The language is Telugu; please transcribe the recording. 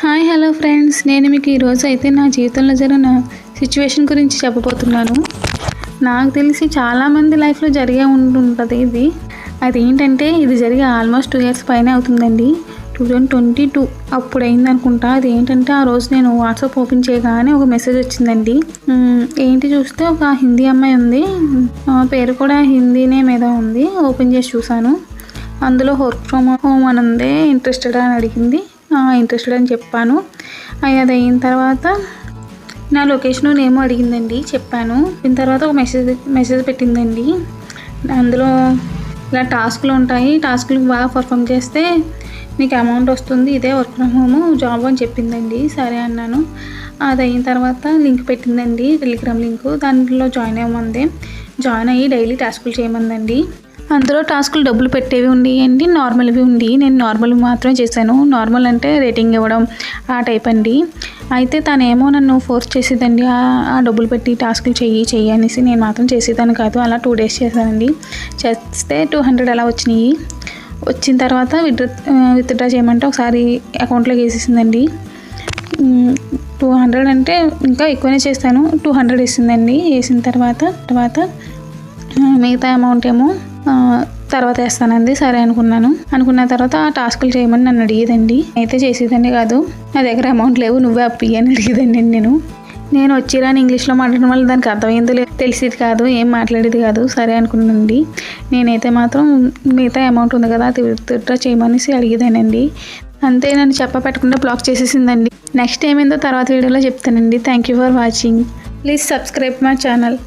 హాయ్ హలో ఫ్రెండ్స్, నేను మీకు ఈరోజు అయితే నా జీవితంలో జరిగిన సిచ్యువేషన్ గురించి చెప్పబోతున్నాను. నాకు తెలిసి చాలామంది లైఫ్లో జరిగే ఉంటుంది ఇది. అదేంటంటే ఇది జరిగి ఆల్మోస్ట్ 2 years పైన అవుతుందండి. 2022 అప్పుడు అయింది అనుకుంటా. అది ఏంటంటే ఆ రోజు నేను వాట్సాప్ ఓపెన్ చేయగానే ఒక మెసేజ్ వచ్చిందండి. ఏంటి చూస్తే ఒక హిందీ అమ్మాయి ఉంది, పేరు కూడా హిందీనే మీద ఉంది. ఓపెన్ చేసి చూసాను, అందులో వర్క్ ఫ్రమ్ హోమ్ అని ఉంది. ఇంట్రెస్టెడ్ అని అడిగింది. ఇంట్రెస్టెడ్ అని చెప్పాను. అది అయిన తర్వాత నా లొకేషన్ నేమో అడిగిందండి, చెప్పాను. దీని తర్వాత ఒక మెసేజ్ పెట్టిందండి. అందులో ఇలా టాస్క్లు ఉంటాయి, టాస్క్లు బాగా పర్ఫామ్ చేస్తే మీకు అమౌంట్ వస్తుంది, ఇదే వర్క్ ఫ్రమ్ హోమ్ జాబ్ అని చెప్పిందండి. సరే అన్నాను. అది అయిన తర్వాత లింక్ పెట్టిందండి, టెలిగ్రామ్ లింక్. దాంట్లో జాయిన్ అవ్వమంది. జాయిన్ అయ్యి డైలీ టాస్కులు చేయమందండి. అందులో టాస్కులు డబ్బులు పెట్టేవి ఉండేయండి, నార్మల్వి ఉండి. నేను నార్మల్ మాత్రమే చేశాను. నార్మల్ అంటే రేటింగ్ ఇవ్వడం ఆ టైప్ అండి. అయితే తనేమో నన్ను ఫోర్స్ చేసేదండి, ఆ డబ్బులు పెట్టి టాస్కులు చెయ్యి అనేసి. నేను మాత్రం చేసేదాన్ని కాదు. అలా 2 days చేశానండి. చేస్తే 200 అలా వచ్చినాయి. వచ్చిన తర్వాత విత్డ్రా చేయమంటే ఒకసారి అకౌంట్లోకి వేసేసిందండి. 200 అంటే ఇంకా ఎక్కువనే చేస్తాను. 200 వేసిందండి. వేసిన తర్వాత మిగతా అమౌంట్ ఏమో తర్వాత వేస్తానండి. సరే అనుకున్న తర్వాత ఆ టాస్కులు చేయమని నన్ను అడిగేదండి. అయితే చేసేదాన్ని కాదు. నా దగ్గర అమౌంట్ లేవు, నువ్వే అప్పు అని అడిగేదండి. నేను వచ్చిరాని ఇంగ్లీష్లో మాట్లాడడం వల్ల దానికి అర్థమైందో లేదు, తెలిసేది కాదు, ఏం మాట్లాడేది కాదు. సరే అనుకున్నానండి. నేనైతే మాత్రం మిగతా అమౌంట్ ఉంది కదా, అది విత్డ్రా చేయమనేసి అడిగేదానండి. అంతే, నన్ను పెట్టకుండా బ్లాక్ చేసేసిందండి. నెక్స్ట్ ఏమైందో తర్వాత వీడియోలో చెప్తానండి. Thank you for watching. Please subscribe my channel.